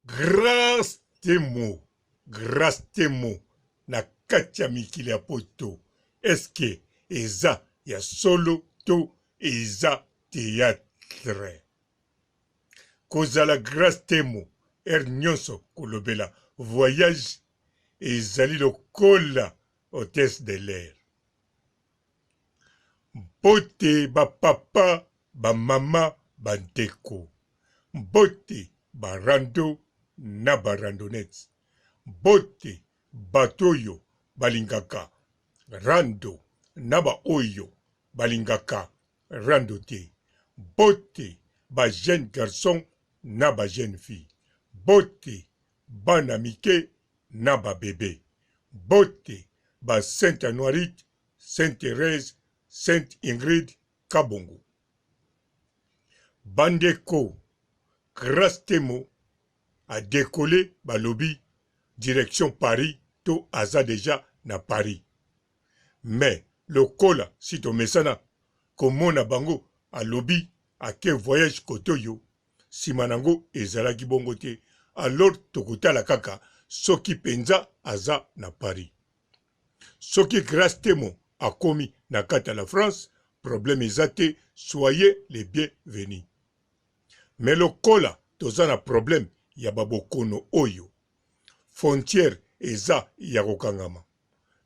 Grâce temo na kati ya mikili ya poto. Eske eza ya solo to eza théâtre. Kozala grâce temo nyonso kolobela voyage ezali lokola hôtesse de l'air. Mbote bapapa bamama bandeko, mbote barando na barandonete, mbote bato oyo balingaka rando na baoyo balingaka rando te, mbote ba jeune garçon na ba jeune fille, mbote bana mike na ba bebe, mbote ba Sainte Anuarite, Sainte Thérèse, Sainte Ingrid Kabongo. Bandeko, grâce temo a décollé balobi direction Paris to aza déjà na Paris. Mais lokola si to mesana komona bango a lobi a ke voyage kotoyo simanango ezalaki bongo te, alors tokotala kaka soki penza aza na Paris. Soki grâce temo akomi na kati la France, problème ezate, soyez les bienvenus. Mais lokola toza na problème ya babokono oyo, frontière eza ya kokangama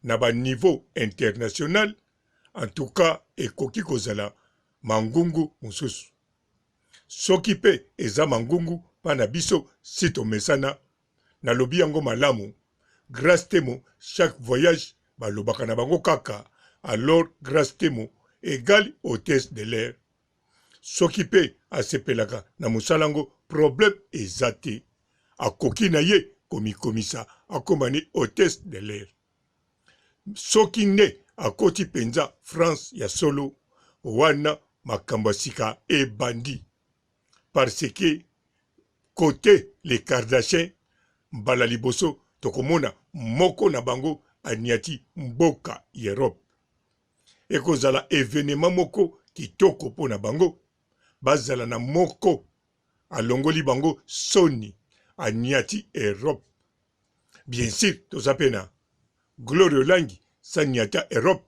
na ba niveau international, en tout cas ekoki kozala mangungu mususu. Soki pe eza mangungu pana biso sito mesana na lobi yango malamu, grâce temo chaque voyage balobaka na bango kaka, alors grâce temo égale hôtesse de l'air. Soki pe asepelaka na musalango problème ezate, akoki na ye komikomisa akomani hôtesse de l'air. Soki ne akoti penza France ya solo, wana makambo sika ebandi, parce que côté les Kardashians mbala liboso tokomona moko na bango aniati mboka Europe. Ekozala événement moko kitoko po na bango, bazala na moko alongoli bango soni aniati Europe. Bien sûr tozapena Gloire Olangi sa niata Europe,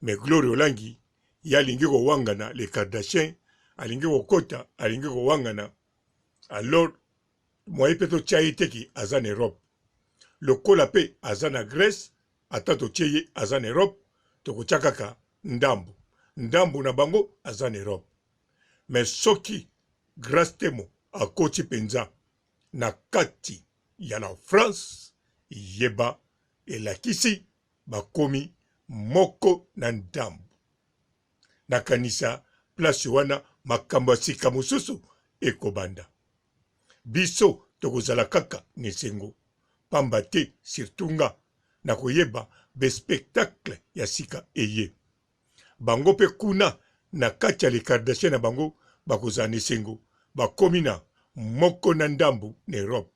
mais Gloire Olangi ya lingi ko wangana les Kardashians, alingi ko kota, alingi ko wangana, alors moi peto tchaiteki azan Europe. Lokola pe azana Grèce, atato tcheye azan Europe, toko tchakaka ndambu. Ndambu na bango azan Europe. Mais soki grâce temo akoti penza na kati ya la France, yeba elakisi bakomi moko na ndambu. Nakanisa place wana makambo sika mususu ekobanda. Biso tokozala kaka nesengo, pamba te sirtunga na koyeba be spectacle ya sika eye. Bango pe kuna na kati ya le Kardashian na bango bakozala nesengo, bakomi na moko na ndambu na Europe.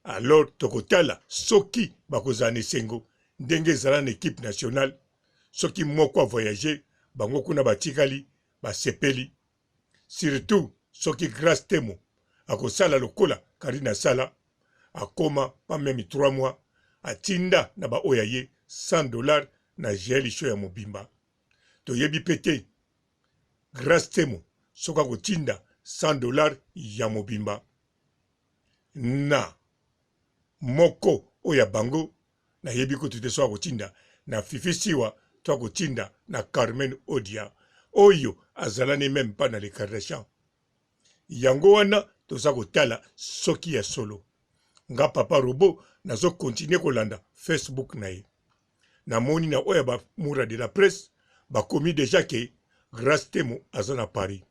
Alors tokotala soki bakozala nesengo ndenge ezala na équipe nationale, soki moko a voyagé bango kuna batikali basepeli, surtout soki grâce temo akosala lokola Karina sala, akoma pas même 3 mois, atinda na ba oyaye $100 na jeli show ya mobimba. Toyebi pete grâce temo soka kotinda $100 ya mobimba na moko oya bango, na yebi ko tute soka kotinda na Fifi Siwa, to kotinda na Carmen Odia oyo azalane même pas na les Kardashians. Yango wana toza kotala soki ya solo. Nga papa robo nazo continue kolanda Facebook na ye. Na moni na oya ba mura de la presse bakomi déjà ke grâce temo azana Paris.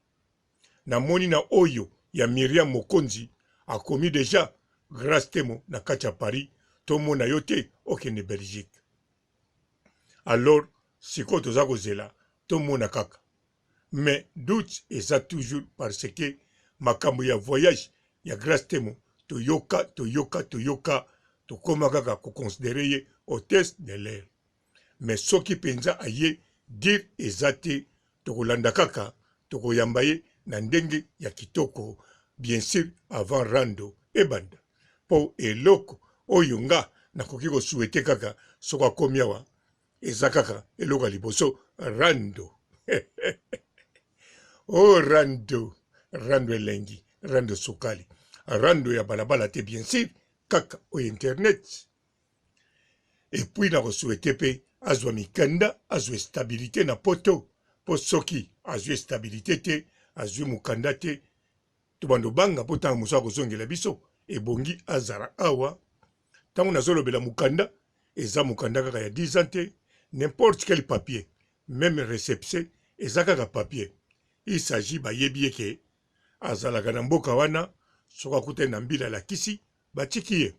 Na moni na oyo ya Myriam Mokonzi akomi déjà grâce temo na kati ya Paris, to mona yote okende Belgique. Alors siko toza kozela to mona kaka. Mais doute eza toujours parce que makambo ya voyage ya grâce temo toyoka tokoma kaka kokonsidere ye hôtesse de l'air. Mais soki penza aye dire ezate tokolanda kaka tokoyamba ye na ndenge ya kitoko, bien sûr avant rando ebanda po eloko oyo nga nakoki kosuete kaka soko akomi awa eza kaka eloko ya liboso rando. Oh rando, rando elengi, rando sukali, rando ya balabala te bien sûr kaka o internet. Et puis na kosuete pe azwa mikanda, azwa stabilité na poto po soki azwa stabilité te, azwa mukanda te, tobando banga po tanga muso akozongela biso ebongi azara awa tango nazolobela mukanda eza mukanda kaka ya 10 ans te, n'importe quel papier, même réception eza kaka papier. Il s'agit bayebi eke azalaka na mboka wana soka kute na mbila la kisi batiki ye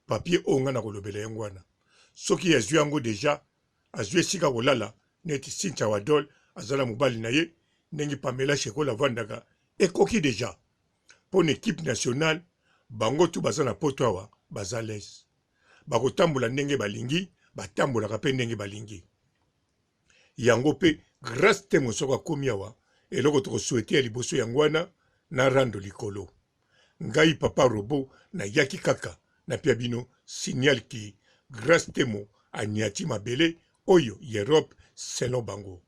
papier onga na kolobela yango wana soki azwi yango deja azwi esika kolala neti Cynthia Wadol azala mobali na ye ndenge Pamela Shekola vandaka ekoki deja pour une équipe nationale bango tu baza na poto awa baza les bakotambola ndenge balingi batambolaka pe ndenge balingi yango pe grâce te mosoko akomi awa eloko tokosouhaite ya liboso yango wana na rando likolo ngai papa robo na yaki kaka na pia bino signal ki grâce temo aniati mabele oyo Europe selon bango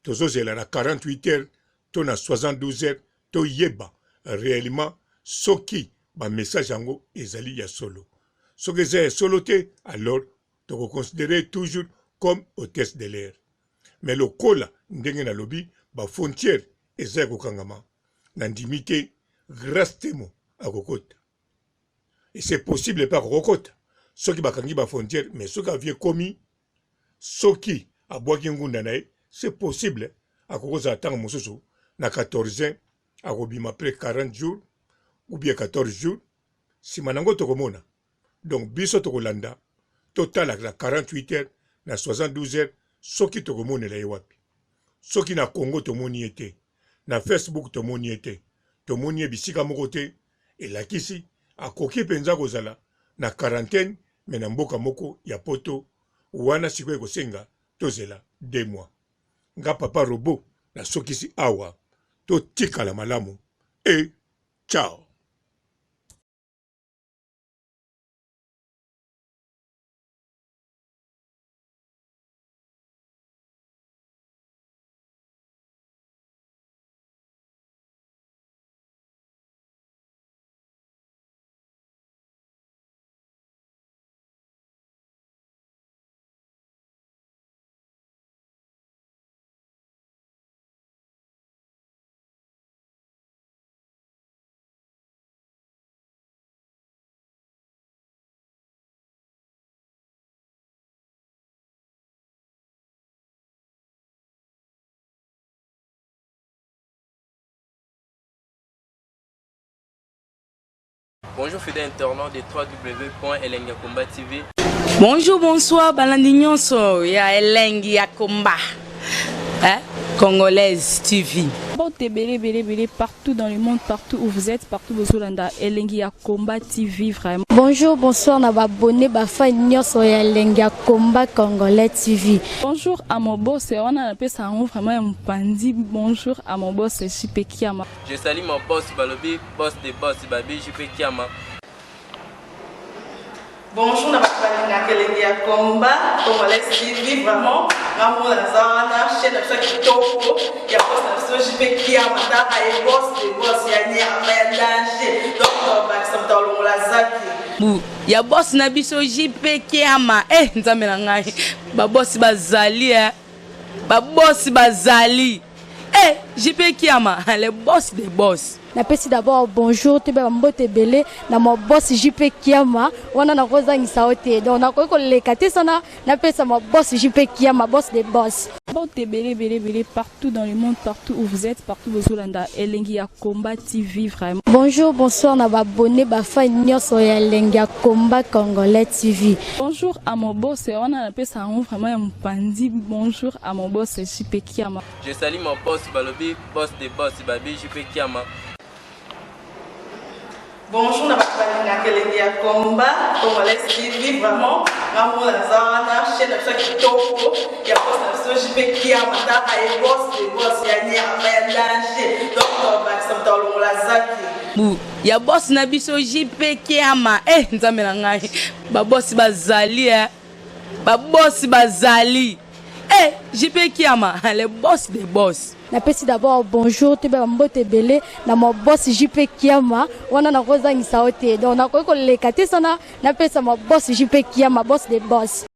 tozozela na 48 heures to na 72 heures to yeba réellement soki ba message yango ezali ya solo soki eza ya solo te alors toko considérer toujours comme hôtesse de l'air mais lokola ndenge na lobi ba frontière eza ya kokangama na ndimi te grâce temo akokota et c'est possible pas kokota soki bakangi ba frontière mais soki avie komi soki abwaki ngunda na ye c'est possible akokoza atanga mosusu na 14 ans akobima après 40 jours ou bien 14 jours sima nango tokomona donc biso tokolanda total na 48 heures na 72 heures soki tokomonela ye wapi soki na Congo tomoni ye te na Facebook tomoni ye te tomoni ye bisika moko te elakisi akoki mpenza kozala na quarantaine me na mboka moko ya poto wana sikoyo ekosenga tozela 2 mois nga papa robo na sokisi awa totikala malamu e ciao. Bonjour fidèles internautes de www.elengiakomba TV. Bonjour, bonsoir, Balandignon so ya Elengi ya Komba. Congolaise TV. Bon, bélé, partout dans le monde, partout où vous êtes, partout où vous êtes, Elengi ya Komba TV, vraiment. Bonjour, bonsoir, na abonné, fan nyonso ya Elengi ya Komba Congolais TV. Bonjour à mon boss, on a appelé ça vraiment un pandi. Bonjour à mon boss, JP Kiama. Je salue mon boss Balobi, boss de boss Babi, JP Kiama. Bonjour, na Elengi ya Komba Congolais TV, vraiment. Maman la zana, chaîne de chaque kitoko, ya boss na JP Kiama, ta ay boss de boss ya ni amandanger. Donc ba samta longola zaki. Ya boss na biso JP Kiama. Nzambe na ngai. Ba boss bazali ba boss bazali. JP Kiama, le boss des boss. Napesi d'abord bonjour, te ba mbote belé na mo boss JP Kiama, wana na kozangisa ote. Donc na ko lekate sana napesa mo boss JP Kiama, boss des boss. Bon, bélé, partout dans le monde, partout où vous êtes, partout où vous êtes, Elengi ya Komba TV, vraiment. Bonjour, bonsoir, na abonné, fan nyonso ya Elengi ya Komba Congolais TV. Bonjour à mon boss, on a appelé ça vraiment un pandi. Bonjour à mon boss, JP Kiama. Je salue mon boss Balobi, boss de boss Babi, JP Kiama. Bonjour, na kelenge ya komba, Congolais TV, vraiment, ngamu la zana, chaîne de chaque kitoko, ya boss na so jipe kia mata ay boss de boss ya nyama ya danger. Donc on va s'entendre dans la zaki. Ya boss na biso jipe kiama. Nzambe na ngai. Ba boss bazali Ba boss bazali. Jipe kiama, le boss des boss. Napesi d'abord bonjour te ba mbote belé na mo boss JP Kiama wana na kozangisa ote donc na ko lekate sana napesa mo boss JP Kiama boss des boss.